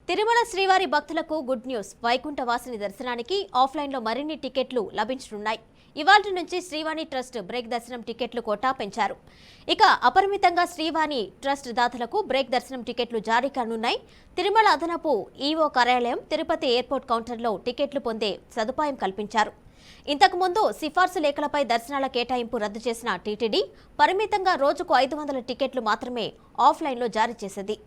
తిరుమల శ్రీవారి భక్తులకు good news. Vaikuntha వాసిని దర్శనానికి ఆఫ్లైన్లో మరిన్ని టికెట్లు లభించనున్నాయి. ఇవాల్టి నుంచి శ్రీవాణి ట్రస్ట్ బ్రేక్ దర్శనం టికెట్లు కోటా పెంచారు. ఇక అపరిమితంగా శ్రీవాణి ట్రస్ట్ దాతలకు బ్రేక్ దర్శనం టికెట్లు జారీ కానున్నాయి. తిరుమల అదనపు ఈవో కార్యాలయం తిరుపతి ఎయిర్పోర్ట్ కౌంటర్లో టికెట్లు పొందే సదుపాయం కల్పించారు. ఇంతకుముందు సిఫార్సు లేఖలపై దర్శనాల కేటాయింపు రద్దు చేసిన టీటీడీ పరిమితంగా రోజుకు 500 టికెట్లు మాత్రమే ఆఫ్లైన్లో జారీ చేసేది.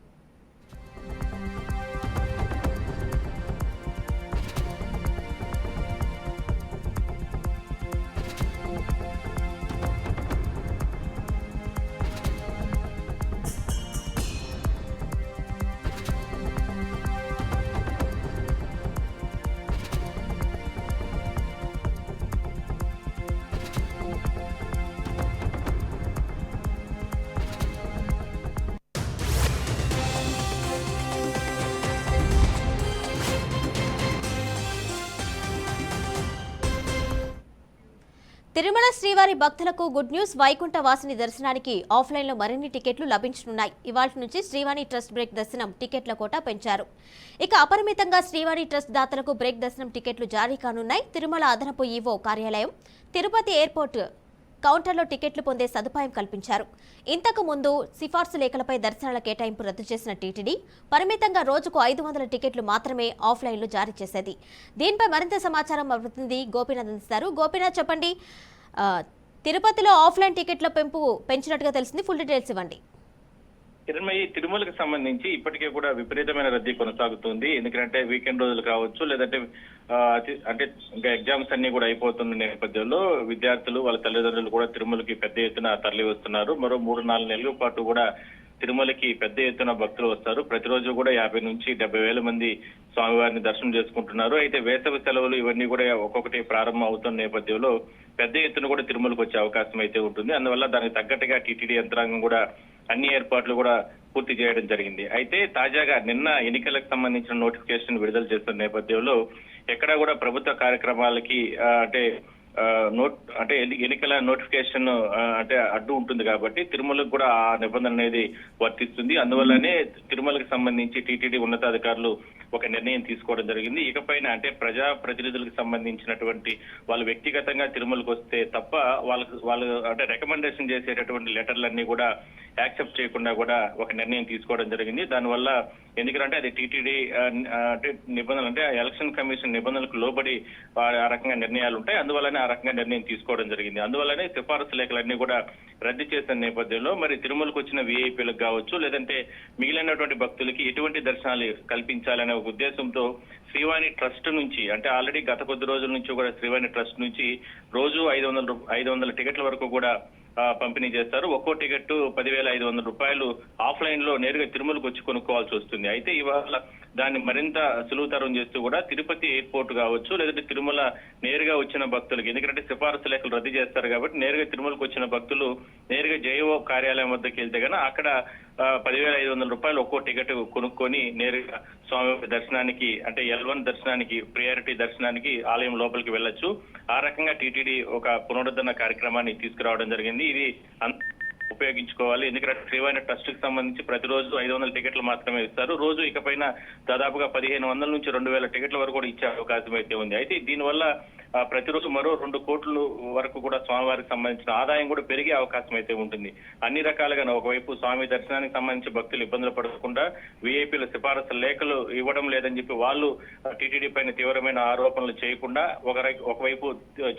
తిరుమల శ్రీవారి భక్తులకు గుడ్ న్యూస్. వైకుంఠ వాసిని దర్శనానికి ఆఫ్లైన్లో మరిన్ని టికెట్లు లభించనున్నాయి. ఇవాల్టి నుంచి శ్రీవాణి ట్రస్ట్ బ్రేక్ దర్శనం టికెట్ల కోటా పెంచారు. ఇక అపరిమితంగా శ్రీవాణి ట్రస్ట్ దాతలకు బ్రేక్ దర్శనం టికెట్లు జారీ కానున్నాయి. తిరుమల అదనపు ఈవో కార్యాలయం తిరుపతి ఎయిర్పోర్ట్ కౌంటర్లో టికెట్లు పొందే సదుపాయం కల్పించారు. ఇంతకు ముందు సిఫార్సు లేఖలపై దర్శనాల కేటాయింపు రద్దు చేసిన టీటీడీ పరిమితంగా రోజుకు 500 టికెట్లు మాత్రమే ఆఫ్లైన్లో జారీ చేసేది. దీనిపై మరింత సమాచారం ప్రతినిధి గోపీనాథ్ అందిస్తారు. గోపీనాథ్, చెప్పండి. తిరుపతిలో ఆఫ్లైన్ టికెట్ల పెంచినట్టుగా తెలిసింది. ఫుల్ డీటెయిల్స్ ఇవ్వండి. కిరణ్మయి, తిరుమలకు సంబంధించి ఇప్పటికే కూడా విపరీతమైన రద్దీ కొనసాగుతుంది. ఎందుకంటే వీకెండ్ రోజులు కావచ్చు, లేదంటే అంటే ఇంకా ఎగ్జామ్స్ అన్ని కూడా అయిపోతున్న నేపథ్యంలో విద్యార్థులు వాళ్ళ తల్లిదండ్రులు కూడా తిరుమలకి పెద్ద ఎత్తున తరలి వస్తున్నారు. మరో 3-4 నెలల పాటు కూడా తిరుమలకి పెద్ద ఎత్తున భక్తులు వస్తారు. ప్రతిరోజు కూడా 50 నుంచి 70,000 మంది స్వామివారిని దర్శనం చేసుకుంటున్నారు. అయితే వేసవి సెలవులు ఇవన్నీ కూడా ఒక్కొక్కటి ప్రారంభం అవుతున్న నేపథ్యంలో పెద్ద ఎత్తున కూడా తిరుమలకు వచ్చే అవకాశం అయితే ఉంటుంది. అందువల్ల దానికి తగ్గట్టుగా టీటీడీ యంత్రాంగం కూడా అన్ని ఏర్పాట్లు కూడా పూర్తి చేయడం జరిగింది. అయితే తాజాగా నిన్న ఎన్నికలకు సంబంధించిన నోటిఫికేషన్ విడుదల చేస్తున్న నేపథ్యంలో ఎక్కడా కూడా ప్రభుత్వ కార్యక్రమాలకి అంటే ఎన్నికల నోటిఫికేషన్ అంటే అడ్డు ఉంటుంది కాబట్టి తిరుమలకు కూడా ఆ నిబంధన అనేది వర్తిస్తుంది. అందువల్లనే తిరుమలకు సంబంధించి టీటీడీ ఉన్నతాధికారులు ఒక నిర్ణయం తీసుకోవడం జరిగింది. ఇకపైన అంటే ప్రజా ప్రతినిధులకు సంబంధించినటువంటి వాళ్ళు వ్యక్తిగతంగా తిరుమలకు వస్తే తప్ప వాళ్ళు అంటే రికమెండేషన్ చేసేటటువంటి లెటర్లన్నీ కూడా యాక్సెప్ట్ చేయకుండా కూడా ఒక నిర్ణయం తీసుకోవడం జరిగింది. దానివల్ల ఎందుకంటే అది టీటీడీ అంటే నిబంధనలు అంటే ఎలక్షన్ కమిషన్ నిబంధనలకు లోబడి ఆ రకంగా నిర్ణయాలు ఉంటాయి. అందువల్లనే ఆ రకంగా నిర్ణయం తీసుకోవడం జరిగింది. అందువల్లనే సిఫారసు లేఖలన్నీ కూడా రద్దు చేసిన నేపథ్యంలో మరి తిరుమలకు వచ్చిన వీఐపీలకు కావచ్చు, లేదంటే మిగిలినటువంటి భక్తులకి ఎటువంటి దర్శనాలు కల్పించాలనే ఒక ఉద్దేశంతో శ్రీవాణి ట్రస్ట్ నుంచి అంటే ఆల్రెడీ గత కొద్ది రోజుల నుంచి కూడా శ్రీవాణి ట్రస్ట్ నుంచి రోజు 500 టికెట్ల వరకు కూడా పంపిణీ చేస్తారు. ఒక్కో టికెట్ 10,500 రూపాయలు ఆఫ్లైన్ లో నేరుగా తిరుమలకు వచ్చి కొనుక్కోవాల్సి వస్తుంది. అయితే ఇవాళ దాన్ని మరింత సులువుతరం చేస్తూ కూడా తిరుపతి ఎయిర్పోర్ట్ కావచ్చు, లేదంటే తిరుమల నేరుగా వచ్చిన భక్తులకి, ఎందుకంటే సిఫారసు లేఖలు రద్దు చేస్తారు కాబట్టి నేరుగా తిరుమలకు వచ్చిన భక్తులు నేరుగా జేఓ కార్యాలయం వద్దకు వెళ్తే కన్నా అక్కడ 10,500 రూపాయలు ఒక్కో టికెట్ కొనుక్కొని నేరుగా స్వామి దర్శనానికి అంటే L1 దర్శనానికి ప్రియారిటీ దర్శనానికి ఆలయం లోపలికి వెళ్ళొచ్చు. ఆ రకంగా టీటీడీ ఒక పునరుద్ధరణ కార్యక్రమాన్ని తీసుకురావడం జరిగింది. ఇది ఉపయోగించుకోవాలి. ఎందుకంటే శ్రీవాణి ట్రస్ట్ కి సంబంధించి ప్రతిరోజు 500 టికెట్లు మాత్రమే ఇస్తారు. రోజు ఇకపైన దాదాపుగా 1,500 నుంచి 2,000 టికెట్ల వరకు కూడా ఇచ్చే అవకాశం అయితే ఉంది. అయితే దీనివల్ల ప్రతిరోజు మరో 2 కోట్ల వరకు కూడా స్వామివారికి సంబంధించిన ఆదాయం కూడా పెరిగే అవకాశం అయితే ఉంటుంది. అన్ని రకాలుగా ఒకవైపు స్వామి దర్శనానికి సంబంధించి భక్తులు ఇబ్బందులు పడకుండా వీఐపీల సిఫారసు లేఖలు ఇవ్వడం లేదని చెప్పి వాళ్ళు టీటీడీ పైన తీవ్రమైన ఆరోపణలు చేయకుండా ఒకవైపు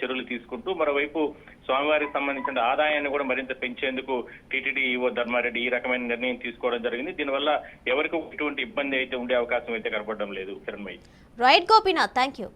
చర్యలు తీసుకుంటూ మరోవైపు స్వామివారికి సంబంధించిన ఆదాయాన్ని కూడా మరింత పెంచేందుకు టీటీడీ ఈవో ధర్మారెడ్డి ఈ రకమైన నిర్ణయం తీసుకోవడం జరిగింది. దీనివల్ల ఎవరికి ఎటువంటి ఇబ్బంది అయితే ఉండే అవకాశం అయితే కనపడడం లేదు. Kiranmayi. Right Gopinath, thank you.